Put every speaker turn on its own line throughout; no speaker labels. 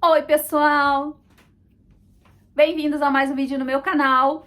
Oi, pessoal! Bem-vindos a mais um vídeo no meu canal.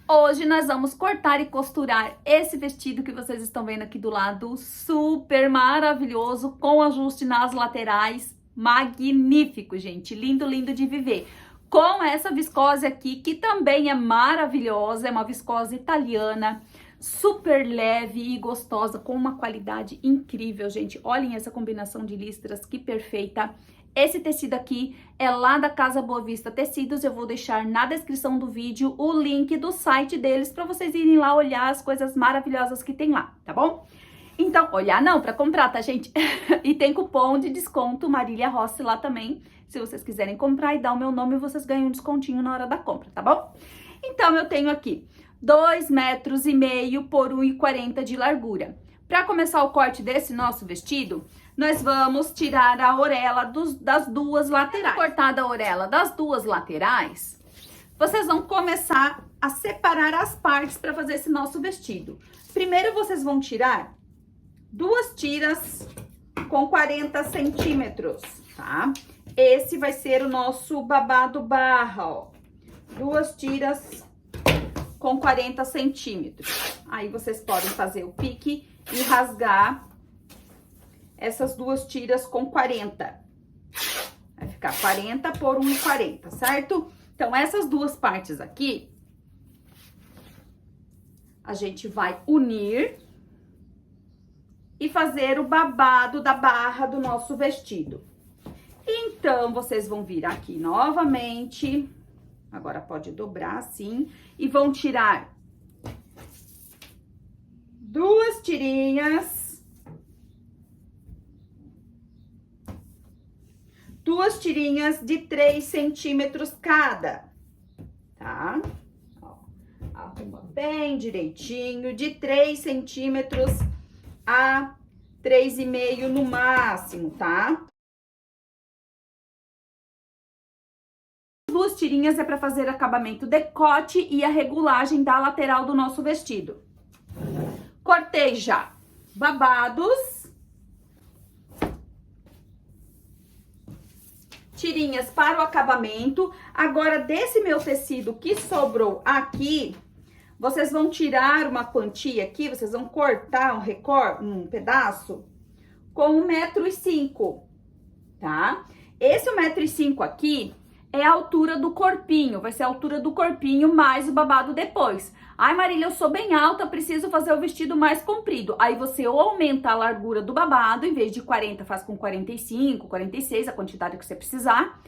Hoje nós vamos cortar e costurar esse vestido que vocês estão vendo aqui do lado, super maravilhoso, com ajuste nas laterais, magnífico, gente, lindo, lindo de viver. Com essa viscose aqui, que também é maravilhosa, é uma viscose italiana, super leve e gostosa, com uma qualidade incrível, gente. Olhem essa combinação de listras, que perfeita. Esse tecido aqui é lá da Casa Boa Vista Tecidos. Eu vou deixar na descrição do vídeo o link do site deles para vocês irem lá olhar as coisas maravilhosas que tem lá, tá bom? Então, olhar não, para comprar, tá, gente? E tem cupom de desconto Marília Rossi lá também. Se vocês quiserem comprar e dar o meu nome, vocês ganham um descontinho na hora da compra, tá bom? Então, eu tenho aqui 2,5 metros por 1,40 de largura. Para começar o corte desse nosso vestido, nós vamos tirar a orelha das duas laterais. Cortada a orelha das duas laterais, vocês vão começar a separar as partes para fazer esse nosso vestido. Primeiro, vocês vão tirar duas tiras com 40 centímetros, tá? Esse vai ser o nosso babado barra, ó. Duas tiras com 40 centímetros. Aí, vocês podem fazer o pique e rasgar essas duas tiras com 40. Vai ficar 40 por 1,40, certo? Então, essas duas partes aqui, a gente vai unir e fazer o babado da barra do nosso vestido. Então, vocês vão vir aqui novamente, agora pode dobrar assim, e vão tirar duas tirinhas, de 3 centímetros cada, tá? Ó, arruma bem direitinho, de 3 centímetros a 3,5 no máximo, tá? Duas tirinhas é para fazer acabamento decote e a regulagem da lateral do nosso vestido. Cortei já babados, tirinhas para o acabamento. Agora, desse meu tecido que sobrou aqui, vocês vão tirar uma quantia aqui, vocês vão cortar um pedaço com 1,5 m, tá? Esse 1,5 m aqui é a altura do corpinho, vai ser a altura do corpinho mais o babado depois. Ai, Marília, eu sou bem alta, preciso fazer o vestido mais comprido. Aí você ou aumenta a largura do babado, em vez de 40, faz com 45, 46, a quantidade que você precisar.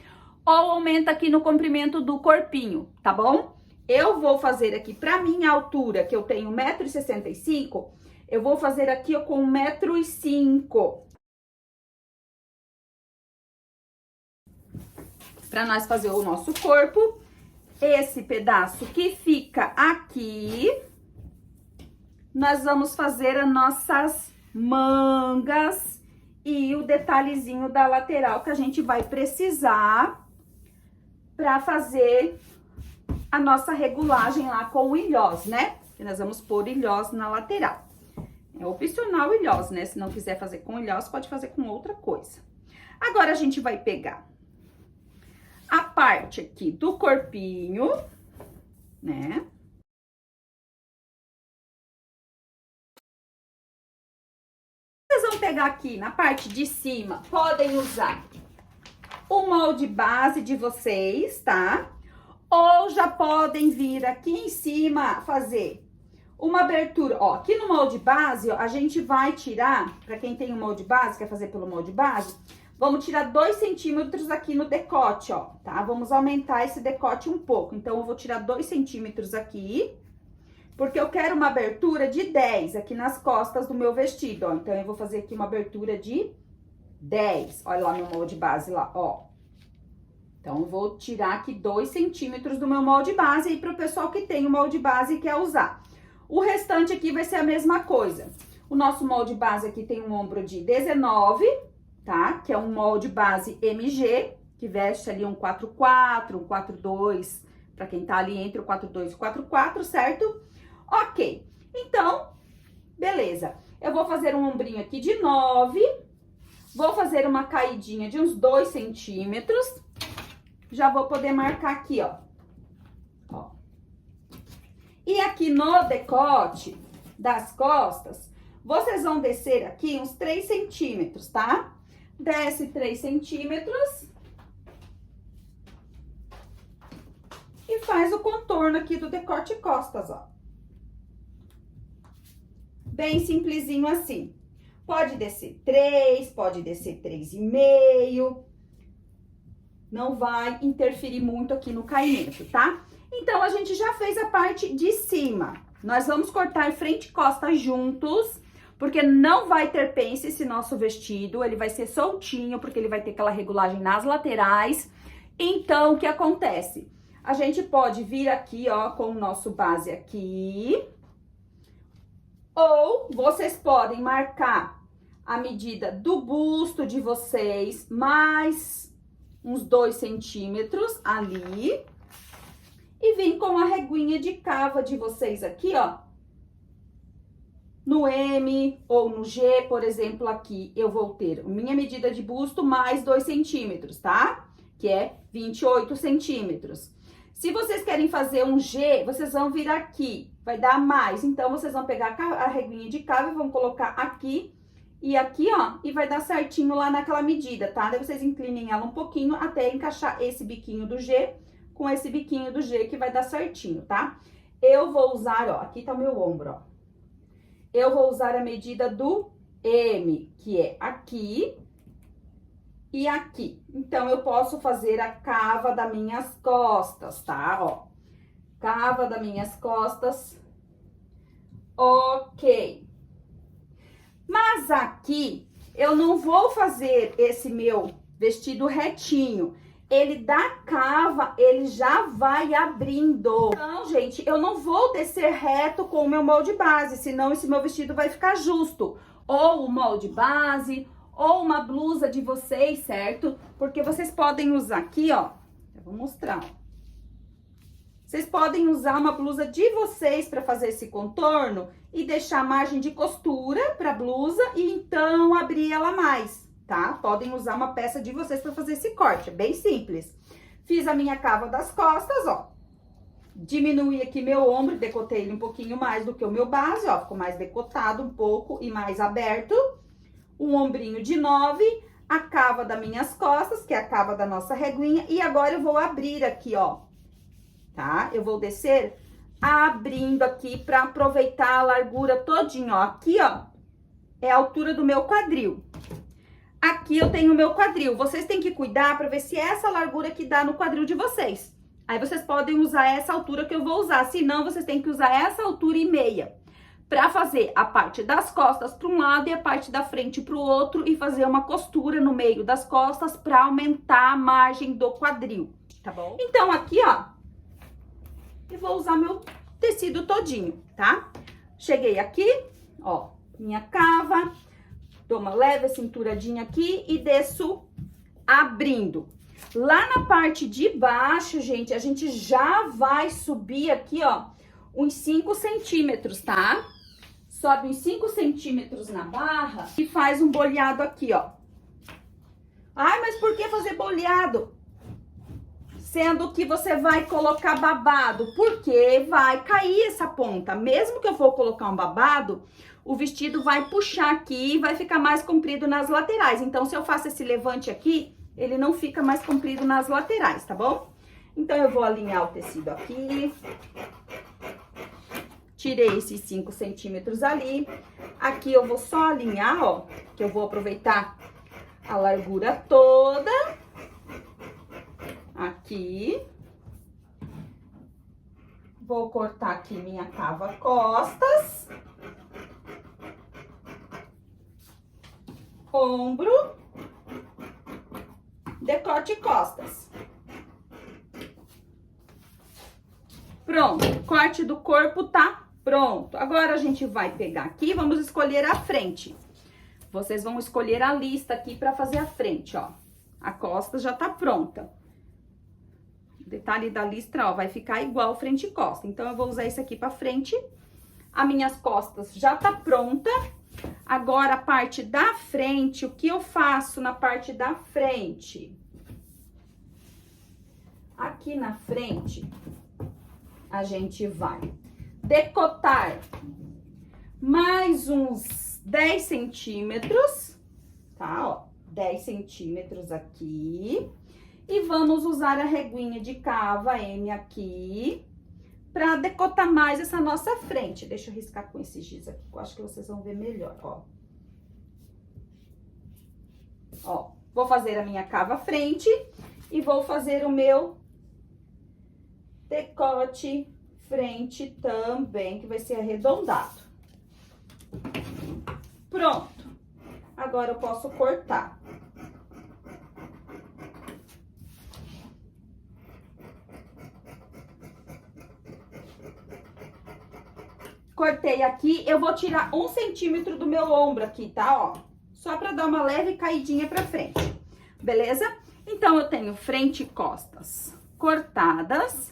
Ou aumenta aqui no comprimento do corpinho, tá bom? Eu vou fazer aqui, pra minha altura, que eu tenho 1,65 m, eu vou fazer aqui com 1,5 m. Pra nós fazer o nosso corpo. Esse pedaço que fica aqui, nós vamos fazer as nossas mangas e o detalhezinho da lateral que a gente vai precisar para fazer a nossa regulagem lá com o ilhós, né? Que nós vamos pôr ilhós na lateral. É opcional o ilhós, né? Se não quiser fazer com ilhós, pode fazer com outra coisa. Agora, a gente vai pegar a parte aqui do corpinho, né? Vocês vão pegar aqui na parte de cima, podem usar o molde base de vocês, tá? Ou já podem vir aqui em cima fazer uma abertura. Ó, aqui no molde base, ó, a gente vai tirar, pra quem tem o molde base, quer fazer pelo molde base, vamos tirar 2 centímetros aqui no decote, ó, tá? Vamos aumentar esse decote um pouco. Então, eu vou tirar 2 centímetros aqui, porque eu quero uma abertura de 10 aqui nas costas do meu vestido, ó. Então, eu vou fazer aqui uma abertura de 10. Olha lá meu molde base lá, ó. Então, eu vou tirar aqui 2 centímetros do meu molde base aí pro pessoal que tem o molde base e quer usar. O restante aqui vai ser a mesma coisa. O nosso molde base aqui tem um ombro de 19, tá? Que é um molde base MG, que veste ali um 4-4, um 4-2, pra quem tá ali entre o 4-2 e o 4-4, certo? Ok, então, beleza. Eu vou fazer um ombrinho aqui de 9, vou fazer uma caidinha de uns 2 centímetros já vou poder marcar aqui, ó. Ó. E aqui no decote das costas, vocês vão descer aqui uns 3 centímetros, tá? Desce 3 centímetros. E faz o contorno aqui do decote costas, ó. Bem simplesinho assim. Pode descer 3, pode descer 3,5. Não vai interferir muito aqui no caimento, tá? Então, a gente já fez a parte de cima. Nós vamos cortar frente e costa juntos, porque não vai ter pence esse nosso vestido. Ele vai ser soltinho, porque ele vai ter aquela regulagem nas laterais. Então, o que acontece? A gente pode vir aqui, ó, com o nosso base aqui. Ou vocês podem marcar a medida do busto de vocês, mais uns 2 centímetros ali. E vir com a reguinha de cava de vocês aqui, ó. No M ou no G, por exemplo, aqui eu vou ter minha medida de busto mais 2 centímetros, tá? Que é 28 centímetros. Se vocês querem fazer um G, vocês vão vir aqui, vai dar mais. Então, vocês vão pegar a reguinha de cava e vão colocar aqui e aqui, ó, e vai dar certinho lá naquela medida, tá? Daí vocês inclinem ela um pouquinho até encaixar esse biquinho do G com esse biquinho do G, que vai dar certinho, tá? Eu vou usar, ó, aqui tá o meu ombro, ó. Eu vou usar a medida do M, que é aqui e aqui. Então, eu posso fazer a cava das minhas costas, tá? Ó, cava das minhas costas. Ok. Mas aqui, eu não vou fazer esse meu vestido retinho. Ele da cava, ele já vai abrindo. Então, gente, eu não vou descer reto com o meu molde base, senão esse meu vestido vai ficar justo. Ou o molde base, ou uma blusa de vocês, certo? Porque vocês podem usar aqui, ó. Eu vou mostrar, ó. Vocês podem usar uma blusa de vocês para fazer esse contorno e deixar a margem de costura para blusa e então abrir ela mais, tá? Podem usar uma peça de vocês para fazer esse corte, é bem simples. Fiz a minha cava das costas, ó. Diminuí aqui meu ombro, decotei ele um pouquinho mais do que o meu base, ó. Ficou mais decotado um pouco e mais aberto. Um ombrinho de 9, a cava das minhas costas, que é a cava da nossa reguinha. E agora eu vou abrir aqui, ó. Tá? Eu vou descer abrindo aqui pra aproveitar a largura todinha, ó. Aqui, ó, é a altura do meu quadril. Aqui eu tenho o meu quadril. Vocês têm que cuidar pra ver se é essa largura que dá no quadril de vocês. Aí, vocês podem usar essa altura que eu vou usar. Se não, vocês têm que usar essa altura e meia. Pra fazer a parte das costas pra um lado e a parte da frente pro outro. E fazer uma costura no meio das costas pra aumentar a margem do quadril, tá bom? Então, aqui, ó. E vou usar meu tecido todinho, tá? Cheguei aqui, ó, minha cava, dou uma leve cinturadinha aqui e desço abrindo. Lá na parte de baixo, gente, a gente já vai subir aqui, ó, uns 5 centímetros, tá? Sobe uns 5 centímetros na barra e faz um boleado aqui, ó. Ai, mas por que fazer boleado? Sendo que você vai colocar babado, porque vai cair essa ponta. Mesmo que eu for colocar um babado, o vestido vai puxar aqui e vai ficar mais comprido nas laterais. Então, se eu faço esse levante aqui, ele não fica mais comprido nas laterais, tá bom? Então, eu vou alinhar o tecido aqui. Tirei esses 5 centímetros ali. Aqui eu vou só alinhar, ó, que eu vou aproveitar a largura toda. Aqui. Vou cortar aqui minha cava costas. Ombro. Decote costas. Pronto, corte do corpo tá pronto. Agora, a gente vai pegar aqui, vamos escolher a frente. Vocês vão escolher a lista aqui pra fazer a frente, ó. A costa já tá pronta. O detalhe da listra, ó, vai ficar igual frente e costa. Então, eu vou usar isso aqui pra frente. As minhas costas já tá pronta. Agora, a parte da frente, o que eu faço na parte da frente? Aqui na frente, a gente vai decotar mais uns 10 centímetros, tá? Ó, 10 centímetros aqui. E vamos usar a reguinha de cava M aqui pra decotar mais essa nossa frente. Deixa eu riscar com esse giz aqui, que eu acho que vocês vão ver melhor, ó. Ó, vou fazer a minha cava frente e vou fazer o meu decote frente também, que vai ser arredondado. Pronto. Agora eu posso cortar. Cortei aqui, eu vou tirar 1 centímetro do meu ombro aqui, tá? Ó, só pra dar uma leve caidinha pra frente, beleza? Então, eu tenho frente e costas cortadas.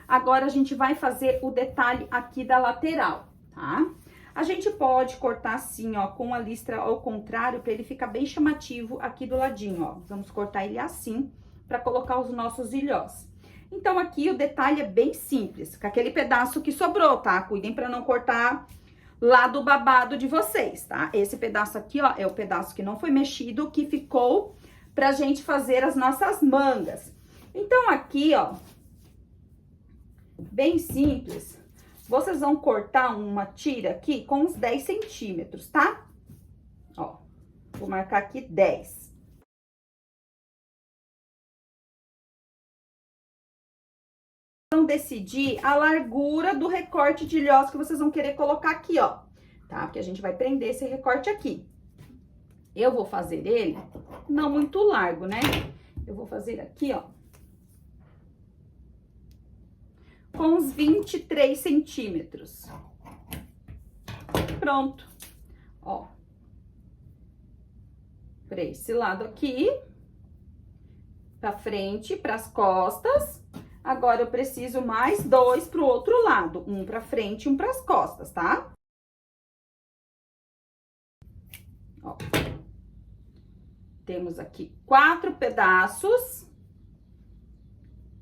Agora, a gente vai fazer o detalhe aqui da lateral, tá? A gente pode cortar assim, ó, com a listra ao contrário, pra ele ficar bem chamativo aqui do ladinho, ó. Vamos cortar ele assim, pra colocar os nossos ilhós. Então, aqui o detalhe é bem simples, com aquele pedaço que sobrou, tá? Cuidem pra não cortar lá do babado de vocês, tá? Esse pedaço aqui, ó, é o pedaço que não foi mexido, que ficou pra gente fazer as nossas mangas. Então, aqui, ó, bem simples, vocês vão cortar uma tira aqui com uns 10 centímetros, tá? Ó, vou marcar aqui 10. Vão decidir a largura do recorte de ilhós que vocês vão querer colocar aqui, ó, tá? Porque a gente vai prender esse recorte aqui. Eu vou fazer ele não muito largo, né? Eu vou fazer aqui, ó, com uns 23 centímetros. Pronto. Ó. Pra esse lado aqui. Pra frente, pras costas. Agora, eu preciso mais 2 pro outro lado. Um pra frente e um pras costas, tá? Ó. Temos aqui 4 pedaços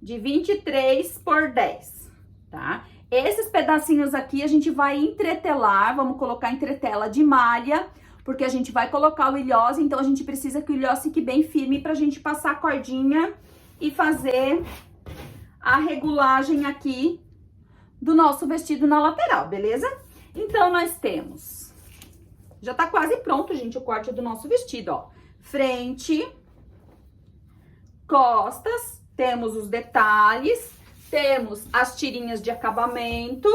de 23 por 10, tá? Esses pedacinhos aqui a gente vai entretelar, vamos colocar entretela de malha, porque a gente vai colocar o ilhós, então a gente precisa que o ilhós fique bem firme pra gente passar a cordinha e fazer a regulagem aqui do nosso vestido na lateral, beleza? Então, nós temos... Já tá quase pronto, gente, o corte do nosso vestido, ó. Frente, costas, temos os detalhes, temos as tirinhas de acabamento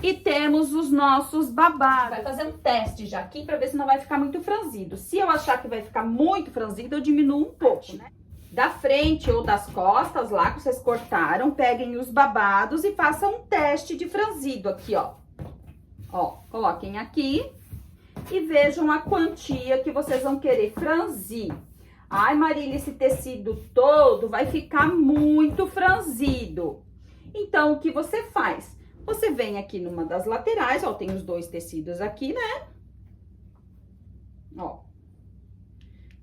e temos os nossos babados. Vai fazer um teste já aqui pra ver se não vai ficar muito franzido. Se eu achar que vai ficar muito franzido, eu diminuo um pouco, né? Da frente ou das costas lá que vocês cortaram, peguem os babados e façam um teste de franzido aqui, ó. Ó, coloquem aqui e vejam a quantia que vocês vão querer franzir. Ai, Marília, esse tecido todo vai ficar muito franzido. Então, o que você faz? Você vem aqui numa das laterais, ó, tem os 2 tecidos aqui, né? Ó.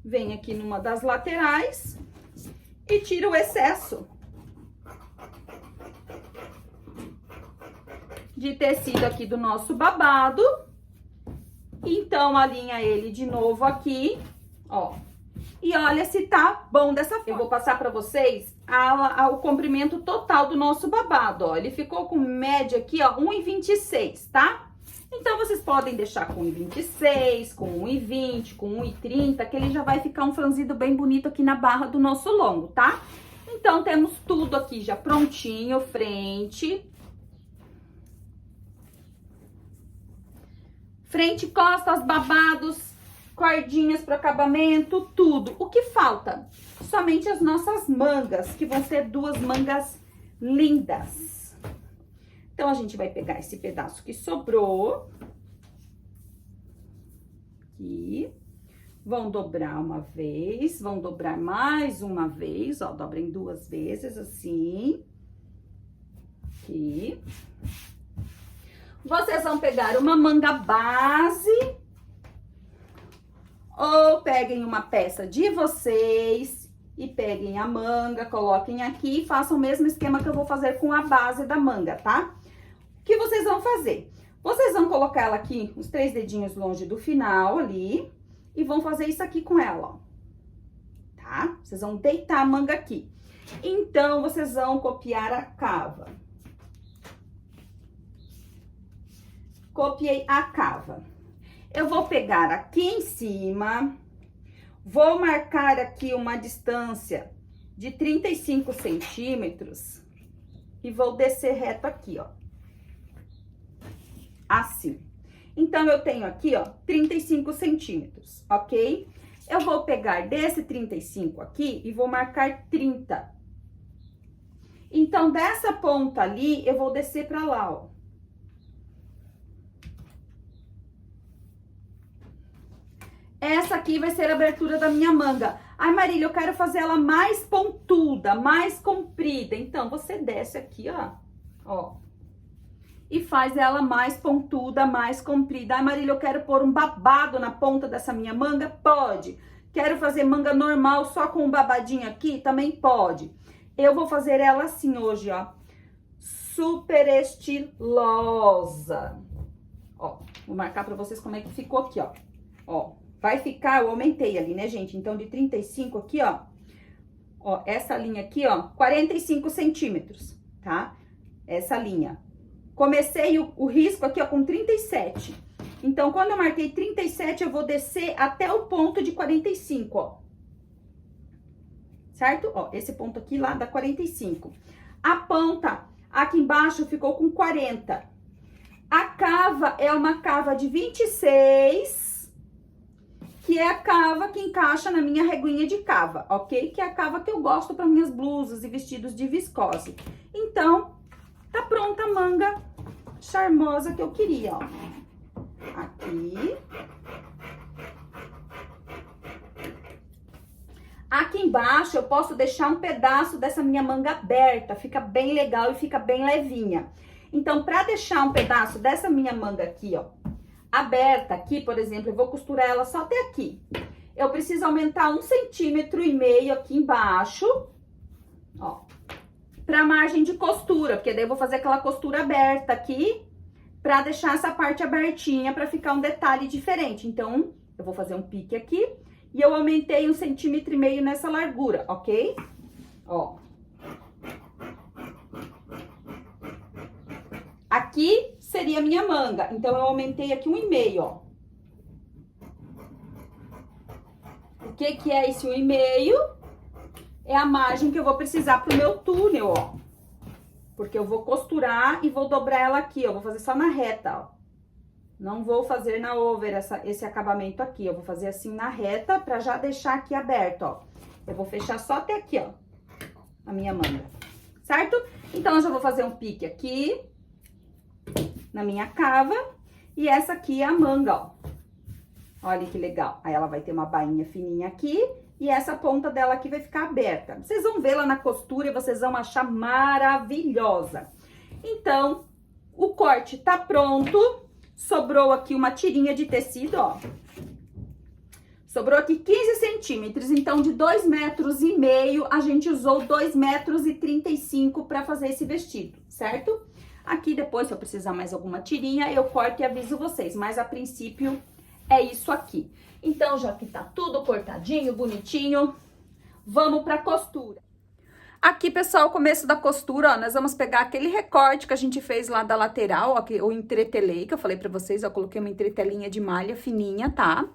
Vem aqui numa das laterais e tira o excesso de tecido aqui do nosso babado. Então, alinha ele de novo aqui, ó. E olha se tá bom dessa forma. Eu vou passar pra vocês o comprimento total do nosso babado, ó. Ele ficou com média aqui, ó, 1,26, tá? Então, vocês podem deixar com 1,26, com 1,20, com 1,30, que ele já vai ficar um franzido bem bonito aqui na barra do nosso longo, tá? Então, temos tudo aqui já prontinho, frente... Frente, costas, babados, cordinhas para acabamento, tudo. O que falta? Somente as nossas mangas, que vão ser 2 mangas lindas. Então, a gente vai pegar esse pedaço que sobrou. Aqui. Vão dobrar uma vez, vão dobrar mais uma vez, ó. Dobrem 2 vezes, assim. Aqui. Vocês vão pegar uma manga base ou peguem uma peça de vocês e peguem a manga, coloquem aqui e façam o mesmo esquema que eu vou fazer com a base da manga, tá? O que vocês vão fazer? Vocês vão colocar ela aqui, os 3 dedinhos longe do final ali, e vão fazer isso aqui com ela, ó. Tá? Vocês vão deitar a manga aqui. Então, vocês vão copiar a cava. Copiei a cava. Eu vou pegar aqui em cima, vou marcar aqui uma distância de 35 centímetros e vou descer reto aqui, ó. Assim. Então, eu tenho aqui, ó, 35 centímetros, ok? Eu vou pegar desse 35 aqui e vou marcar 30. Então, dessa ponta ali, eu vou descer pra lá, ó. Essa aqui vai ser a abertura da minha manga. Ai, Marília, eu quero fazer ela mais pontuda, mais comprida. Então, você desce aqui, ó. E faz ela mais pontuda, mais comprida. Ai, Marília, eu quero pôr um babado na ponta dessa minha manga? Pode. Quero fazer manga normal, só com um babadinho aqui? Também pode. Eu vou fazer ela assim hoje, ó. Super estilosa. Ó, vou marcar pra vocês como é que ficou aqui, ó. Ó. Vai ficar, eu aumentei ali, né, gente? Então, de 35 aqui, ó. Ó, essa linha aqui, ó, 45 centímetros, tá? Essa linha. Comecei o risco aqui, ó, com 37. Então, quando eu marquei 37, eu vou descer até o ponto de 45, ó. Certo? Ó, esse ponto aqui lá dá 45. A ponta aqui embaixo ficou com 40. A cava é uma cava de 26... que é a cava que encaixa na minha reguinha de cava, ok? Que é a cava que eu gosto para minhas blusas e vestidos de viscose. Então, tá pronta a manga charmosa que eu queria, ó. Aqui. Aqui embaixo eu posso deixar um pedaço dessa minha manga aberta, fica bem legal e fica bem levinha. Então, para deixar um pedaço dessa minha manga aqui, ó, aberta aqui, por exemplo, eu vou costurar ela só até aqui. Eu preciso aumentar 1,5 centímetro aqui embaixo, ó, pra margem de costura, porque daí eu vou fazer aquela costura aberta aqui, pra deixar essa parte abertinha, pra ficar um detalhe diferente. Então, eu vou fazer um pique aqui, e eu aumentei 1,5 centímetro nessa largura, ok? Ó. Aqui seria a minha manga, então eu aumentei aqui 1,5, ó. O que que é esse 1,5? É a margem que eu vou precisar pro meu túnel, ó. Porque eu vou costurar e vou dobrar ela aqui, ó. Vou fazer só na reta, ó. Não vou fazer na over esse acabamento aqui, eu vou fazer assim na reta pra já deixar aqui aberto, ó. Eu vou fechar só até aqui, ó, a minha manga, certo? Então, eu já vou fazer um pique aqui na minha cava, e essa aqui é a manga, ó. Olha que legal. Aí ela vai ter uma bainha fininha aqui, e essa ponta dela aqui vai ficar aberta. Vocês vão ver lá na costura e vocês vão achar maravilhosa. Então, o corte tá pronto. Sobrou aqui uma tirinha de tecido, ó. Sobrou aqui 15 centímetros, então de 2,5 metros, a gente usou 2,35 metros pra fazer esse vestido, certo? Aqui depois, se eu precisar mais alguma tirinha, eu corto e aviso vocês, mas a princípio é isso aqui. Então, já que tá tudo cortadinho, bonitinho, vamos pra costura. Aqui, pessoal, o começo da costura, ó, nós vamos pegar aquele recorte que a gente fez lá da lateral, ó, que eu entretelei, que eu falei pra vocês, ó, eu coloquei uma entretelinha de malha fininha, tá?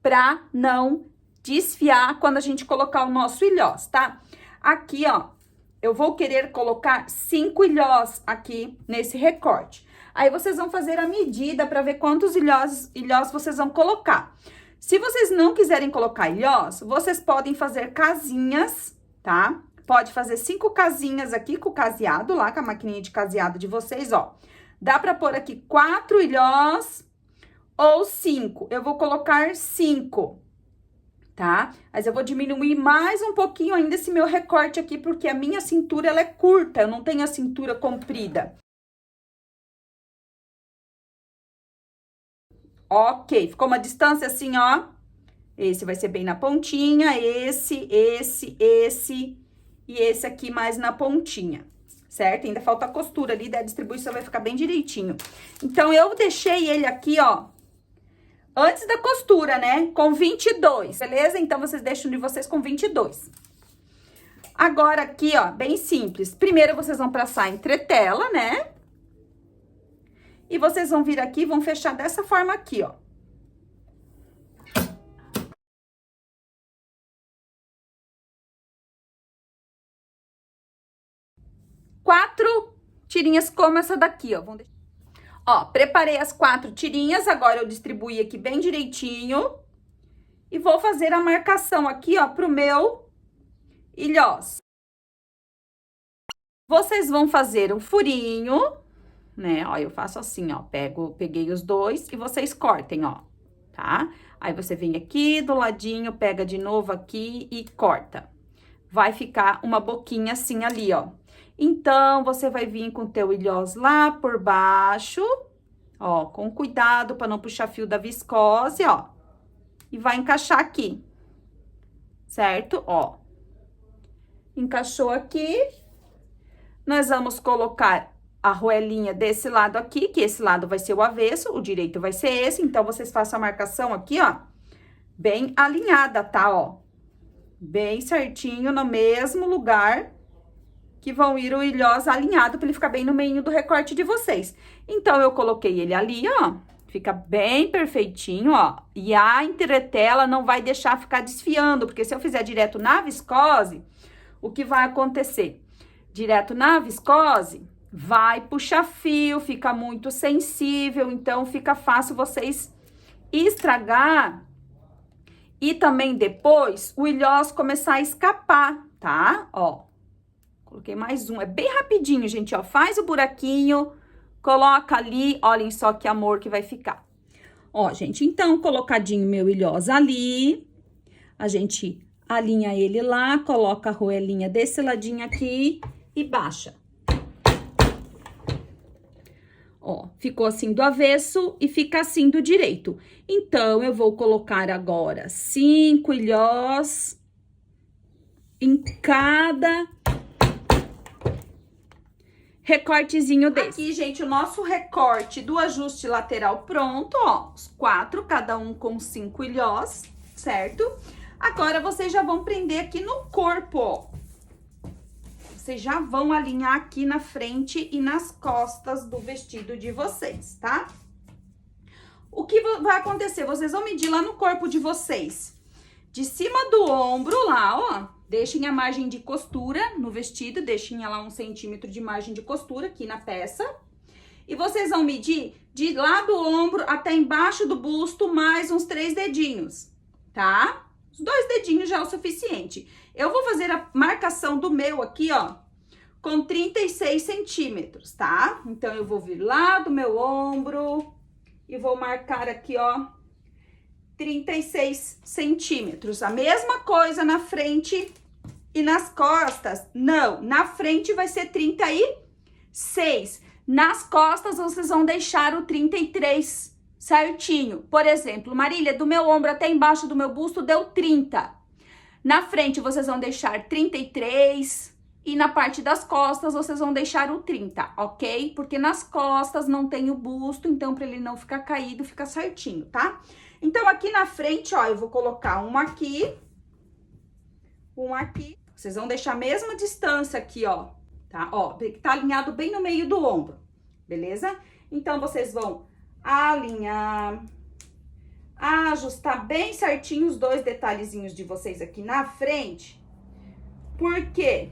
Pra não desfiar quando a gente colocar o nosso ilhós, tá? Aqui, ó, eu vou querer colocar 5 ilhós aqui nesse recorte. Aí, vocês vão fazer a medida pra ver quantos ilhós vocês vão colocar. Se vocês não quiserem colocar ilhós, vocês podem fazer casinhas, tá? Pode fazer 5 casinhas aqui com o caseado lá, com a maquininha de caseado de vocês, ó. Dá pra pôr aqui 4 ilhós ou 5. Eu vou colocar 5, tá? Mas eu vou diminuir mais um pouquinho ainda esse meu recorte aqui, porque a minha cintura, ela é curta, eu não tenho a cintura comprida. Ok, ficou uma distância assim, ó.
Esse vai ser bem na pontinha, esse e esse aqui mais na pontinha, certo? Ainda falta a costura ali, da distribuição vai ficar bem direitinho. Então, eu deixei ele aqui, ó, antes da costura, né? Com 22, beleza? Então, vocês deixam de vocês com 22. Agora, aqui, ó, bem simples. Primeiro, vocês vão passar entretela, né? E vocês vão vir aqui e vão fechar dessa forma aqui, ó. Quatro tirinhas como essa daqui, ó. Ó, preparei as 4 tirinhas, agora eu distribuí aqui bem direitinho. E vou fazer a marcação aqui, ó, pro meu ilhós. Vocês vão fazer um furinho, né? Ó, eu faço assim, ó, peguei os dois e vocês cortem, ó, tá? Aí, você vem aqui do ladinho, pega de novo aqui e corta. Vai ficar uma boquinha assim ali, ó. Então, você vai vir com o teu ilhós lá por baixo, ó, com cuidado para não puxar fio da viscose, ó. E vai encaixar aqui, certo? Ó. Encaixou aqui. Nós vamos colocar a arruelinha desse lado aqui, que esse lado vai ser o avesso, o direito vai ser esse. Então, vocês façam a marcação aqui, ó, bem alinhada, tá? Ó, bem certinho no mesmo lugar que vão ir o ilhós alinhado, para ele ficar bem no meio do recorte de vocês. Então, eu coloquei ele ali, ó, fica bem perfeitinho, ó. E a entretela não vai deixar ficar desfiando, porque se eu fizer direto na viscose, o que vai acontecer? Direto na viscose, vai puxar fio, fica muito sensível, então fica fácil vocês estragar e também depois o ilhós começar a escapar, tá? Ó, coloquei mais um, é bem rapidinho, gente, ó, faz o buraquinho, coloca ali, olhem só que amor que vai ficar. Ó, gente, então, colocadinho meu ilhós ali, a gente alinha ele lá, coloca a arruelinha desse ladinho aqui e baixa. Ó, ficou assim do avesso e fica assim do direito. Então, eu vou colocar agora 5 ilhós em cada recortezinho desse. Aqui, gente, o nosso recorte do ajuste lateral pronto, ó, os 4, cada um com 5 ilhós, certo? Agora, vocês já vão prender aqui no corpo, ó. Vocês já vão alinhar aqui na frente e nas costas do vestido de vocês, tá? O que vai acontecer? Vocês vão medir lá no corpo de vocês. De cima do ombro lá, ó. Deixem a margem de costura no vestido, deixem lá 1 centímetro de margem de costura aqui na peça. E vocês vão medir de lá do ombro até embaixo do busto, mais uns 3 dedinhos, tá? Os 2 dedinhos já é o suficiente. Eu vou fazer a marcação do meu aqui, ó, com 36 centímetros, tá? Então, eu vou vir lá do meu ombro e vou marcar aqui, ó, 36 centímetros. A mesma coisa na frente e nas costas. Não, na frente vai ser 36. Nas costas, vocês vão deixar o 33 certinho. Por exemplo, Marília, do meu ombro até embaixo do meu busto deu 30. Na frente, vocês vão deixar 33 e na parte das costas, vocês vão deixar o 30, ok? Porque nas costas não tem o busto, então, para ele não ficar caído, fica certinho, tá? Então, aqui na frente, ó, eu vou colocar um aqui, um aqui. Vocês vão deixar a mesma distância aqui, ó, tá? Ó, tá alinhado bem no meio do ombro, beleza? Então, vocês vão alinhar, ajustar bem certinho os 2 detalhezinhos de vocês aqui na frente. Por quê?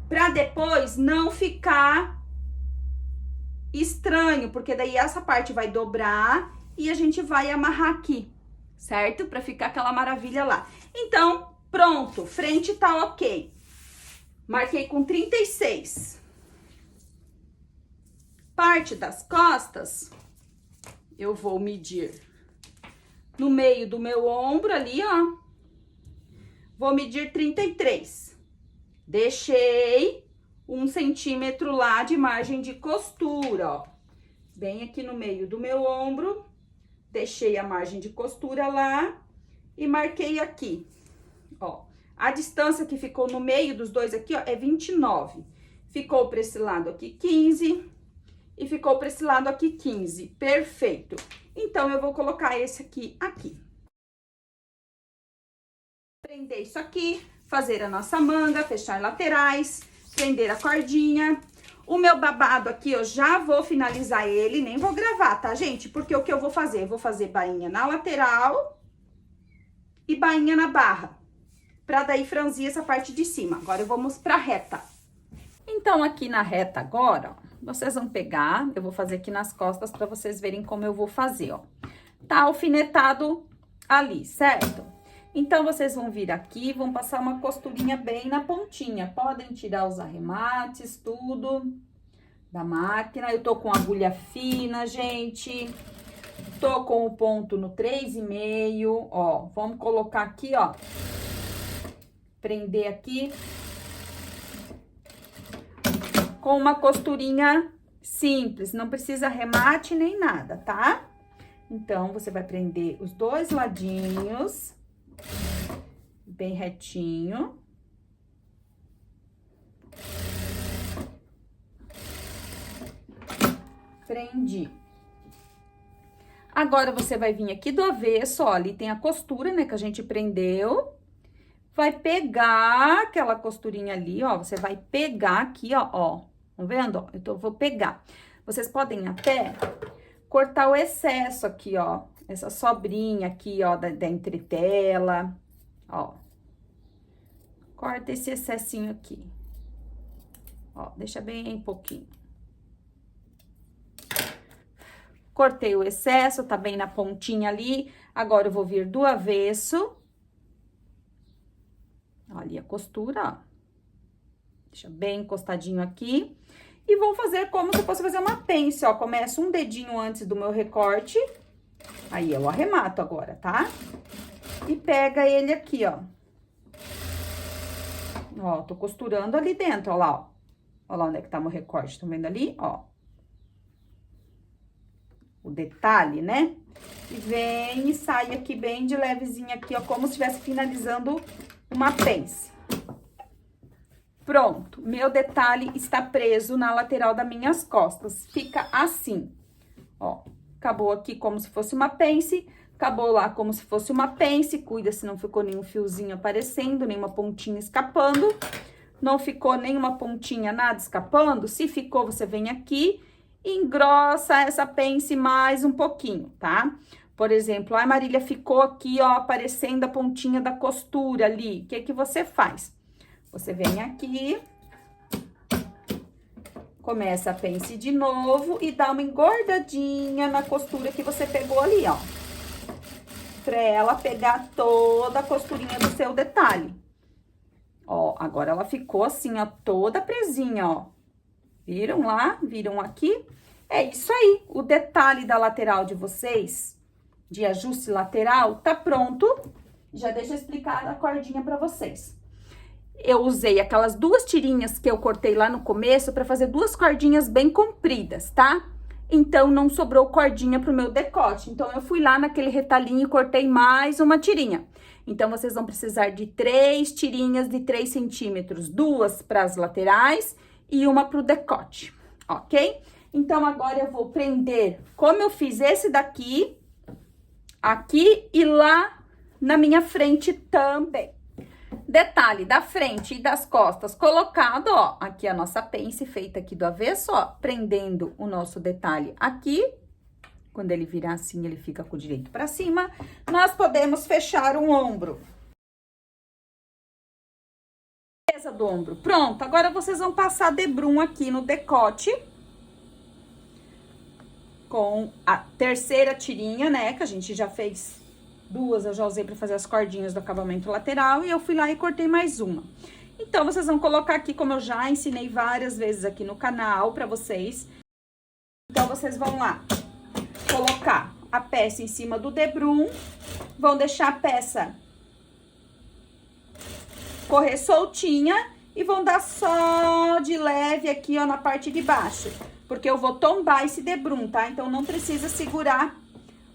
Pra depois não ficar estranho, porque daí essa parte vai dobrar e a gente vai amarrar aqui, certo? Pra ficar aquela maravilha lá. Então, pronto, frente tá ok. Marquei com 36. Parte das costas, eu vou medir no meio do meu ombro ali, ó. Vou medir 33. Deixei 1 centímetro lá de margem de costura, ó. Bem aqui no meio do meu ombro. Deixei a margem de costura lá. e marquei aqui, ó. A distância que ficou no meio dos dois aqui, ó, é 29. Ficou para esse lado aqui 15 e ficou para esse lado aqui 15. Perfeito. Então, eu vou colocar esse aqui. Prender isso aqui, fazer a nossa manga, fechar laterais, prender a cordinha. O meu babado aqui, eu já vou finalizar ele, nem vou gravar, tá, gente? Porque o que eu vou fazer? Eu vou fazer bainha na lateral e bainha na barra, pra daí franzir essa parte de cima. Agora, eu vou mostrar a reta. Então, aqui na reta agora, ó, vocês vão pegar, eu vou fazer aqui nas costas pra vocês verem como eu vou fazer, ó. Tá alfinetado ali, certo? Então, vocês vão vir aqui, vão passar uma costurinha bem na pontinha. Podem tirar os arremates, tudo da máquina. Eu tô com agulha fina, gente. Tô com o ponto no 3,5, ó. Vamos colocar aqui, ó. Prender aqui. Com uma costurinha simples, não precisa arremate nem nada, tá? Então, você vai prender os dois ladinhos. Bem retinho. Prendi. Agora, você vai vir aqui do avesso, ó, ali tem a costura, né, que a gente prendeu. Vai pegar aquela costurinha ali, ó, você vai pegar aqui, ó, tá vendo? Ó, eu vou pegar. Vocês podem até cortar o excesso aqui, ó, essa sobrinha aqui, ó, da entretela, ó. Corta esse excessinho aqui. Ó, deixa bem pouquinho. Cortei o excesso, tá bem na pontinha ali. Agora, eu vou vir do avesso. Ó, ali a costura, ó. Deixa bem encostadinho aqui. E vou fazer como se fosse fazer uma pence, ó. Começo um dedinho antes do meu recorte. Aí, eu arremato agora, tá? E pega ele aqui, ó. Ó, tô costurando ali dentro, ó lá, ó. Ó lá onde é que tá meu recorte, tá vendo ali? Ó. O detalhe, né? E vem e sai aqui bem de levezinha aqui, ó, como se estivesse finalizando uma pence. Pronto, meu detalhe está preso na lateral das minhas costas. Fica assim, ó. Acabou aqui como se fosse uma pence. Acabou lá como se fosse uma pence, cuida se não ficou nenhum fiozinho aparecendo, nenhuma pontinha escapando. Não ficou nenhuma pontinha, nada escapando. Se ficou, você vem aqui e engrossa essa pence mais um pouquinho, tá? Por exemplo, a Marília ficou aqui, ó, aparecendo a pontinha da costura ali. O que que você faz? Você vem aqui, começa a pence de novo e dá uma engordadinha na costura que você pegou ali, ó. Pra ela pegar toda a costurinha do seu detalhe. Ó, agora ela ficou assim, ó, toda presinha, ó. Viram lá? Viram aqui? É isso aí. O detalhe da lateral de vocês, de ajuste lateral, tá pronto. Já deixa eu explicar a cordinha pra vocês. Eu usei aquelas duas tirinhas que eu cortei lá no começo pra fazer duas cordinhas bem compridas, tá? Então, não sobrou cordinha pro meu decote. Então, eu fui lá naquele retalhinho e cortei mais uma tirinha. Então, vocês vão precisar de 3 tirinhas de 3 centímetros. 2 para as laterais e uma pro decote, ok? Então, agora eu vou prender, como eu fiz esse daqui, aqui e lá na minha frente também. Detalhe da frente e das costas colocado, ó, aqui a nossa pence feita aqui do avesso, ó, prendendo o nosso detalhe aqui. Quando ele virar assim, ele fica com o direito pra cima. Nós podemos fechar o ombro. Beleza do ombro. Pronto, agora vocês vão passar debrum aqui no decote. Com a terceira tirinha, né, que a gente já fez... 2 eu já usei pra fazer as cordinhas do acabamento lateral e eu fui lá e cortei mais uma. Então, vocês vão colocar aqui, como eu já ensinei várias vezes aqui no canal pra vocês. Então, vocês vão lá colocar a peça em cima do debrum, vão deixar a peça correr soltinha e vão dar só de leve aqui, ó, na parte de baixo. Porque eu vou tombar esse debrum, tá? Então, não precisa segurar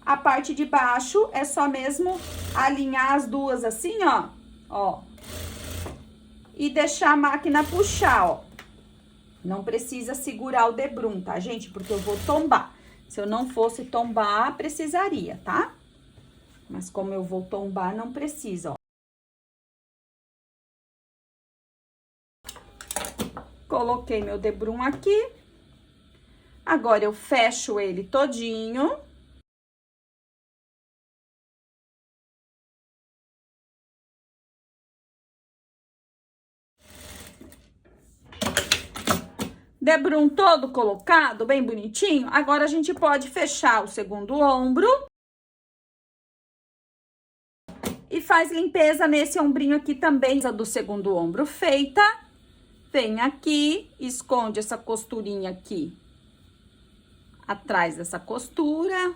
A parte de baixo é só mesmo alinhar as duas assim, ó. E deixar a máquina puxar, ó. Não precisa segurar o debrum, tá, gente? Porque eu vou tombar. Se eu não fosse tombar, precisaria, tá? Mas como eu vou tombar, não precisa, ó. Coloquei meu debrum aqui. Agora, eu fecho ele todinho. Debrum todo colocado, bem bonitinho. Agora, a gente pode fechar o segundo ombro. E faz limpeza nesse ombrinho aqui também, do segundo ombro feita. Vem aqui, esconde essa costurinha aqui atrás dessa costura.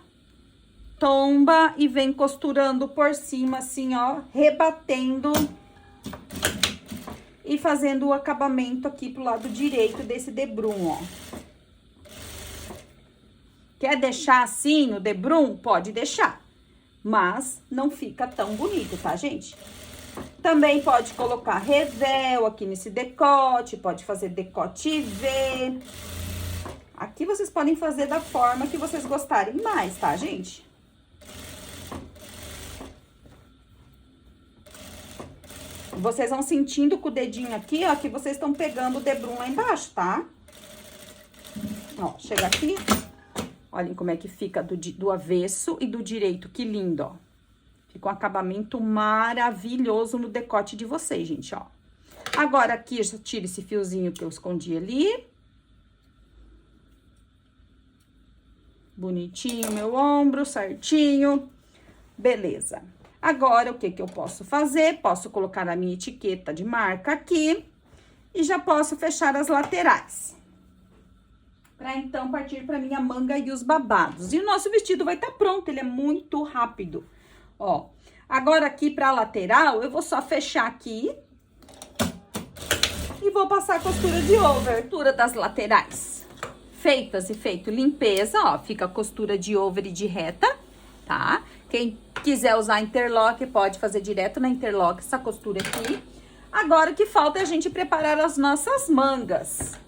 Tomba e vem costurando por cima, assim, ó, rebatendo e fazendo o acabamento aqui pro lado direito desse debrum, ó. Quer deixar assim o debrum? Pode deixar, mas não fica tão bonito, tá, gente? Também pode colocar revel aqui nesse decote, pode fazer decote V. Aqui vocês podem fazer da forma que vocês gostarem mais, tá, gente? Vocês vão sentindo com o dedinho aqui, ó, que vocês estão pegando o debrum lá embaixo, tá? Ó, chega aqui. Olhem como é que fica do avesso e do direito, que lindo, ó. Fica um acabamento maravilhoso no decote de vocês, gente, ó. Agora, aqui, eu tiro esse fiozinho que eu escondi ali. Bonitinho meu ombro, certinho. Beleza. Agora, o que que eu posso fazer? Posso colocar a minha etiqueta de marca aqui e já posso fechar as laterais. Pra então partir pra minha manga e os babados. E o nosso vestido vai estar pronto, ele é muito rápido. Ó, agora aqui pra lateral, eu vou só fechar aqui e vou passar a costura de over, abertura das laterais. Feitas e feito limpeza, ó, fica a costura de over e de reta, tá? Quem quiser usar interlock, pode fazer direto na interlock essa costura aqui. Agora, o que falta é a gente preparar as nossas mangas.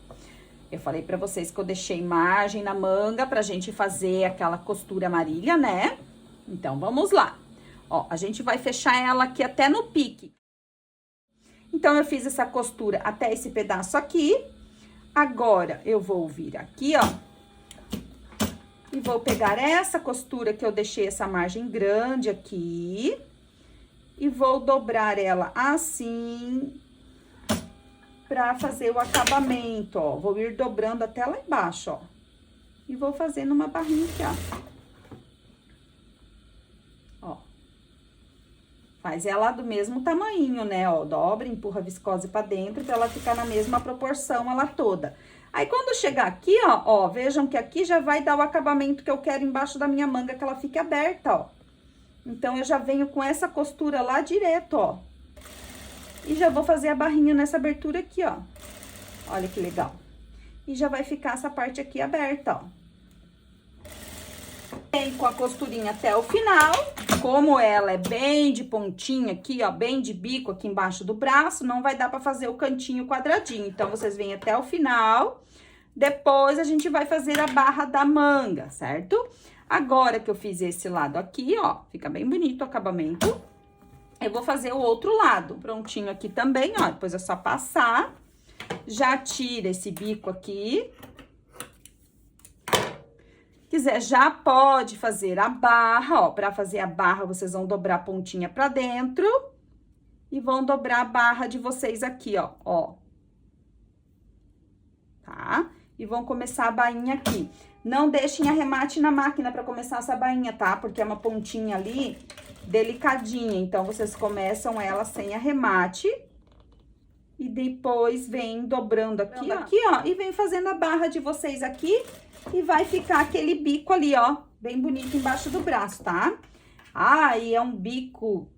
Eu falei pra vocês que eu deixei margem na manga pra gente fazer aquela costura marília, né? Então, vamos lá. Ó, a gente vai fechar ela aqui até no pique. Então, eu fiz essa costura até esse pedaço aqui. Agora, eu vou vir aqui, ó. E vou pegar essa costura que eu deixei essa margem grande aqui. E vou dobrar ela assim, pra fazer o acabamento, ó. Vou ir dobrando até lá embaixo, ó. E vou fazendo uma barrinha aqui, ó. Ó. Faz ela do mesmo tamanho, né, ó. Dobra, empurra a viscose pra dentro pra ela ficar na mesma proporção, ela toda. Aí, quando chegar aqui, ó, vejam que aqui já vai dar o acabamento que eu quero embaixo da minha manga, que ela fique aberta, ó. Então, eu já venho com essa costura lá direto, ó. E já vou fazer a barrinha nessa abertura aqui, ó. Olha que legal. E já vai ficar essa parte aqui aberta, ó. Vem com a costurinha até o final. Como ela é bem de pontinha aqui, ó, bem de bico aqui embaixo do braço, não vai dar pra fazer o cantinho quadradinho. Então, vocês vêm até o final. Depois, a gente vai fazer a barra da manga, certo? Agora que eu fiz esse lado aqui, ó, fica bem bonito o acabamento. Eu vou fazer o outro lado, prontinho aqui também, ó. Depois é só passar. Já tira esse bico aqui. Quiser, já pode fazer a barra, ó. Pra fazer a barra, vocês vão dobrar a pontinha pra dentro. E vão dobrar a barra de vocês aqui, ó. Tá? E vão começar a bainha aqui. Não deixem arremate na máquina pra começar essa bainha, tá? Porque é uma pontinha ali delicadinha. Então, vocês começam ela sem arremate. E depois vem dobrando aqui, ó. E vem fazendo a barra de vocês aqui. E vai ficar aquele bico ali, ó, bem bonito embaixo do braço, tá? Ah, e é um bico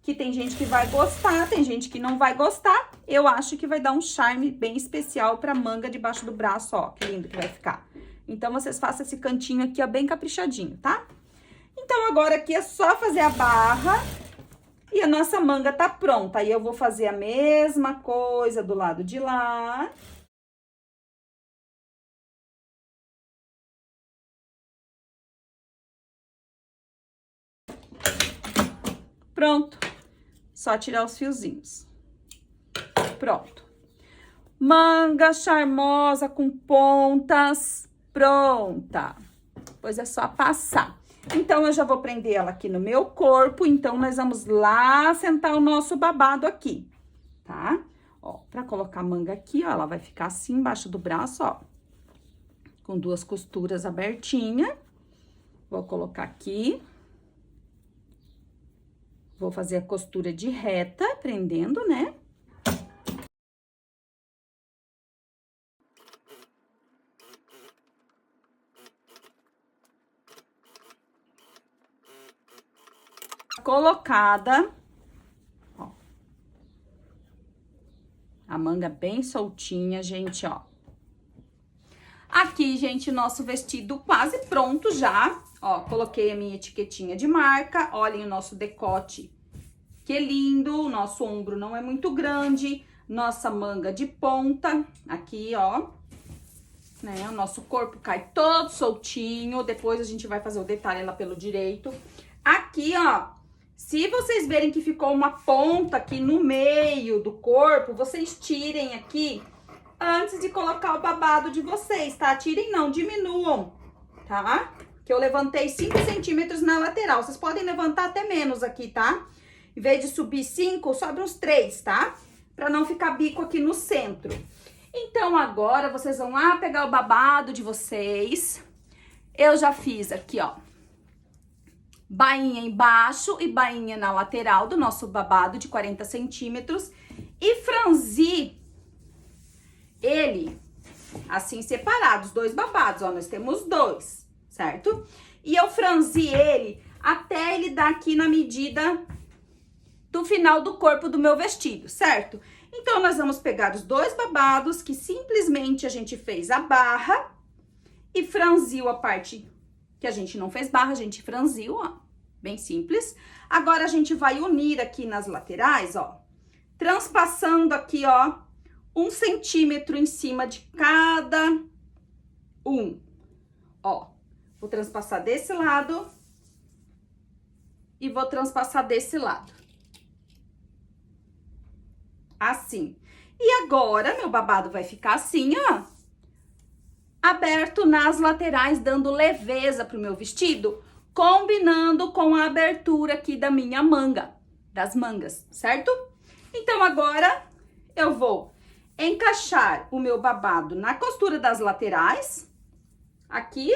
que tem gente que vai gostar, tem gente que não vai gostar. Eu acho que vai dar um charme bem especial pra manga debaixo do braço, ó, que lindo que vai ficar. Então, vocês façam esse cantinho aqui, ó, bem caprichadinho, tá? Então, Então, agora aqui é só fazer a barra e a nossa manga tá pronta. Aí, eu vou fazer a mesma coisa do lado de lá. Pronto. Só tirar os fiozinhos. Pronto. Manga charmosa com pontas, pronta. Depois é só passar. Então, eu já vou prender ela aqui no meu corpo. Então, nós vamos lá sentar o nosso babado aqui, tá? Ó, pra colocar a manga aqui, ó, ela vai ficar assim embaixo do braço, ó. Com duas costuras abertinhas. Vou colocar aqui. Vou fazer a costura de reta, prendendo, né? Colocada, ó, a manga bem soltinha, gente, ó. Aqui, gente, nosso vestido quase pronto já, ó, coloquei a minha etiquetinha de marca, olhem o nosso decote, que lindo, o nosso ombro não é muito grande, nossa manga de ponta, aqui, ó, né, o nosso corpo cai todo soltinho, depois a gente vai fazer o detalhe lá pelo direito. Aqui, ó, se vocês verem que ficou uma ponta aqui no meio do corpo, vocês tirem aqui antes de colocar o babado de vocês, tá? Tirem não, diminuam, tá? Que eu levantei 5 centímetros na lateral. Vocês podem levantar até menos aqui, tá? Em vez de subir 5, sobe uns 3, tá? Pra não ficar bico aqui no centro. Então, agora, vocês vão lá pegar o babado de vocês. Eu já fiz aqui, ó, bainha embaixo e bainha na lateral do nosso babado de 40 centímetros. E franzi ele assim separado, os dois babados, ó, nós temos dois, certo? E eu franzi ele até ele dar aqui na medida do final do corpo do meu vestido, certo? Então, nós vamos pegar os dois babados que simplesmente a gente fez a barra e franziu a parte que a gente não fez barra, a gente franziu, ó, bem simples. Agora, a gente vai unir aqui nas laterais, ó, transpassando aqui, ó, 1 centímetro em cima de cada um. Ó, vou transpassar desse lado e vou transpassar desse lado. Assim. E agora, meu babado vai ficar assim, ó, aberto nas laterais, dando leveza pro meu vestido, combinando com a abertura aqui da minha manga, das mangas, certo? Então, agora, eu vou encaixar o meu babado na costura das laterais, aqui.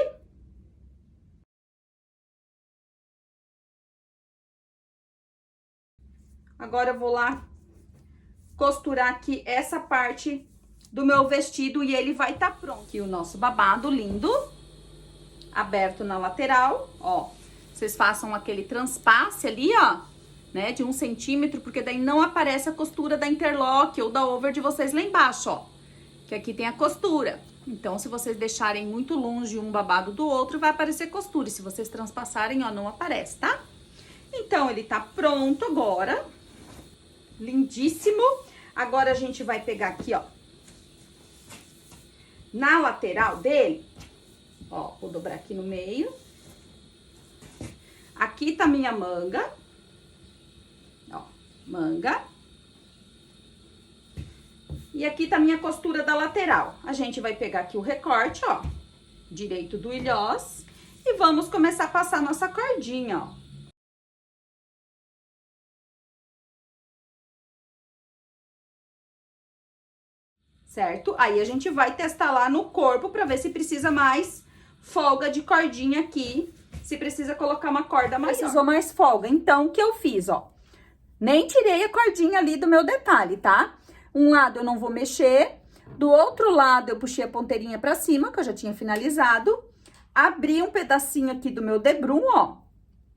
Agora, eu vou lá costurar aqui essa parte do meu vestido e ele vai estar pronto. Aqui o nosso babado lindo, aberto na lateral, ó. Vocês façam aquele transpasse ali, ó, né, de 1 centímetro, porque daí não aparece a costura da interlock ou da over de vocês lá embaixo, ó. Que aqui tem a costura. Então, se vocês deixarem muito longe um babado do outro, vai aparecer costura. E se vocês transpassarem, ó, não aparece, tá? Então, ele tá pronto agora. Lindíssimo. Agora, a gente vai pegar aqui, ó, na lateral dele, ó, vou dobrar aqui no meio. Aqui tá minha manga, ó, manga. E aqui tá minha costura da lateral. A gente vai pegar aqui o recorte, ó, direito do ilhós, e vamos começar a passar nossa cordinha, ó. Certo? Aí, a gente vai testar lá no corpo pra ver se precisa mais folga de cordinha aqui, se precisa colocar uma corda maior. Precisou mais folga. Então, o que eu fiz, ó? Nem tirei a cordinha ali do meu detalhe, tá? Um lado eu não vou mexer, do outro lado eu puxei a ponteirinha pra cima, que eu já tinha finalizado, abri um pedacinho aqui do meu debrum, ó,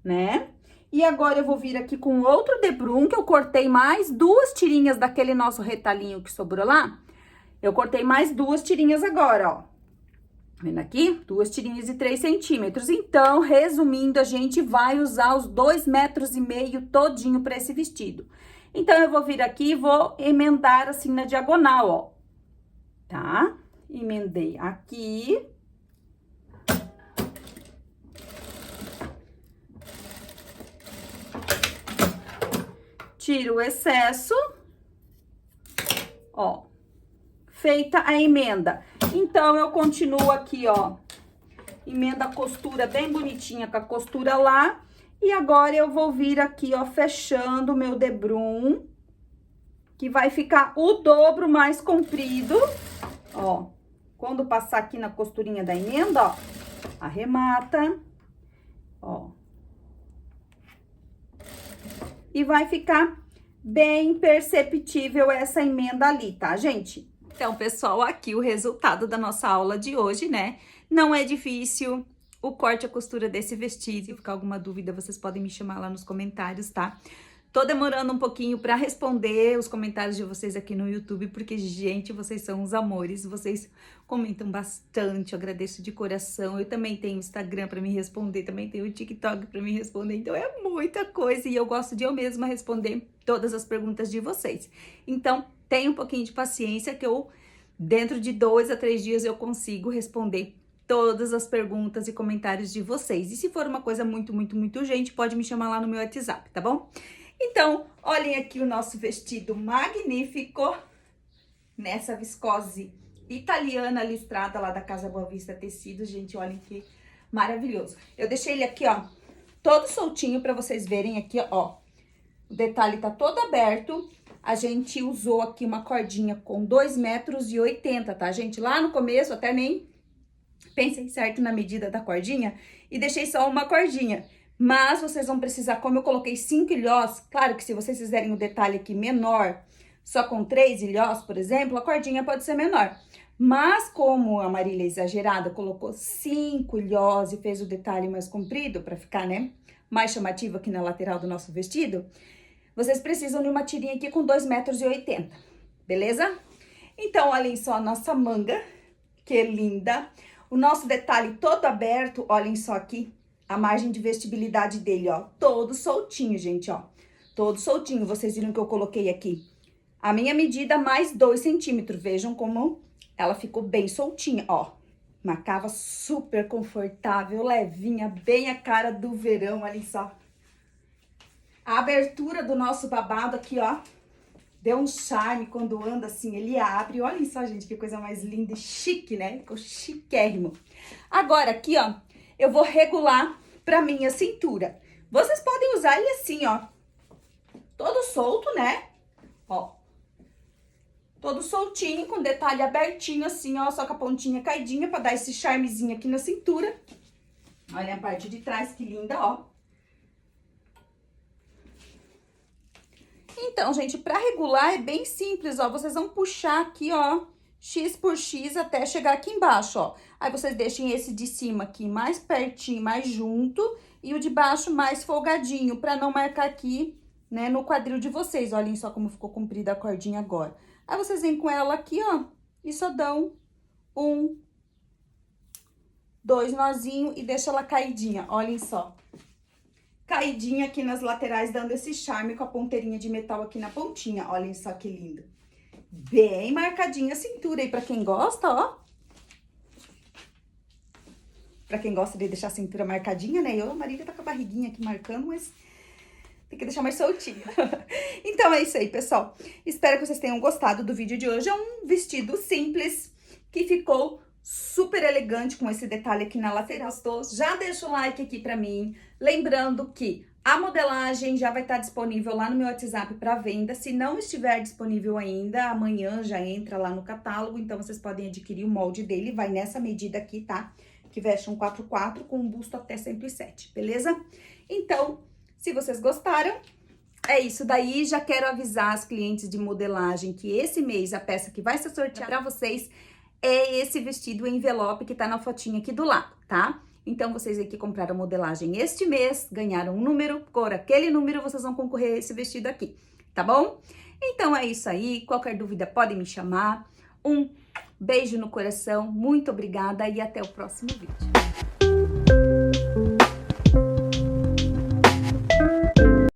né? E agora eu vou vir aqui com outro debrum, que eu cortei mais 2 tirinhas daquele nosso retalhinho que sobrou lá. Eu cortei mais 2 tirinhas agora, ó. Vendo aqui? 2 tirinhas de 3 centímetros. Então, resumindo, a gente vai usar os 2,5 metros todinho para esse vestido. Então, eu vou vir aqui e vou emendar assim na diagonal, ó. Tá? Emendei aqui. Tiro o excesso. Ó. Feita a emenda. Então, eu continuo aqui, ó. Emenda a costura bem bonitinha com a costura lá. E agora, eu vou vir aqui, ó, fechando o meu debrum. Que vai ficar o dobro mais comprido. Ó. Quando passar aqui na costurinha da emenda, ó. Arremata. Ó. E vai ficar bem perceptível essa emenda ali, tá, gente? Então, pessoal, aqui o resultado da nossa aula de hoje, né? Não é difícil o corte e a costura desse vestido. Se ficar alguma dúvida, vocês podem me chamar lá nos comentários, tá? Tô demorando um pouquinho pra responder os comentários de vocês aqui no YouTube, porque, gente, vocês são uns amores, vocês comentam bastante, eu agradeço de coração. Eu também tenho Instagram pra me responder, também tenho o TikTok pra me responder, então é muita coisa e eu gosto de eu mesma responder todas as perguntas de vocês. Então, tenha um pouquinho de paciência que eu, dentro de 2 a 3 dias, eu consigo responder todas as perguntas e comentários de vocês. E se for uma coisa muito urgente, pode me chamar lá no meu WhatsApp, tá bom? Então, olhem aqui o nosso vestido magnífico, nessa viscose italiana listrada lá da Casa Boa Vista Tecidos, gente, olhem que maravilhoso. Eu deixei ele aqui, ó, todo soltinho pra vocês verem aqui, ó, o detalhe tá todo aberto. A gente usou aqui uma cordinha com 2,80 metros, tá, gente? Lá no começo, até nem pensei certo na medida da cordinha e deixei só uma cordinha. Mas vocês vão precisar, como eu coloquei 5 ilhós, claro que se vocês fizerem o detalhe aqui menor, só com 3 ilhós, por exemplo, a cordinha pode ser menor. Mas como a Marília exagerada colocou 5 ilhós e fez o detalhe mais comprido, para ficar, né, mais chamativo aqui na lateral do nosso vestido, vocês precisam de uma tirinha aqui com 2,80 metros, beleza? Então, olhem só a nossa manga, que linda. O nosso detalhe todo aberto, olhem só aqui. A margem de vestibilidade dele, ó, todo soltinho, gente, ó. Todo soltinho. Vocês viram que eu coloquei aqui a minha medida mais 2 centímetros. Vejam como ela ficou bem soltinha, ó. Uma cava super confortável, levinha, bem a cara do verão, olha só. A abertura do nosso babado aqui, ó, deu um charme quando anda assim, ele abre. Olhem só, gente, que coisa mais linda e chique, né? Ficou chiquérrimo. Agora, aqui, ó, eu vou regular pra minha cintura. Vocês podem usar ele assim, ó. Todo solto, né? Ó. Todo soltinho, com detalhe abertinho assim, ó. Só com a pontinha caidinha pra dar esse charmezinho aqui na cintura. Olha a parte de trás, que linda, ó. Então, gente, pra regular é bem simples, ó. Vocês vão puxar aqui, ó, X por X até chegar aqui embaixo, ó. Aí, vocês deixem esse de cima aqui mais pertinho, mais junto, e o de baixo mais folgadinho, pra não marcar aqui, né, no quadril de vocês. Olhem só como ficou comprida a cordinha agora. Aí, vocês vêm com ela aqui, ó, e só dão 1, 2 nozinhos e deixa ela caidinha, olhem só. Caidinha aqui nas laterais, dando esse charme com a ponteirinha de metal aqui na pontinha. Olhem só que lindo. Bem marcadinha a cintura aí pra quem gosta, ó. Pra quem gosta de deixar a cintura marcadinha, né? Eu, a Marília, tá com a barriguinha aqui marcando, mas tem que deixar mais soltinha. Então, é isso aí, pessoal. Espero que vocês tenham gostado do vídeo de hoje. É um vestido simples que ficou super elegante com esse detalhe aqui na lateral. Já deixa o like aqui pra mim. Lembrando que a modelagem já vai estar disponível lá no meu WhatsApp para venda. Se não estiver disponível ainda, amanhã já entra lá no catálogo. Então, vocês podem adquirir o molde dele. Vai nessa medida aqui, tá? Que veste um 4x4 com um busto até 107, beleza? Então, se vocês gostaram, é isso daí. Já quero avisar as clientes de modelagem que esse mês a peça que vai ser sorteada para vocês é esse vestido envelope que tá na fotinha aqui do lado, tá? Então, vocês aí que compraram modelagem este mês, ganharam um número, por aquele número vocês vão concorrer a esse vestido aqui, tá bom? Então, é isso aí. Qualquer dúvida, podem me chamar. Um
Beijo no coração, muito obrigada e até o próximo vídeo.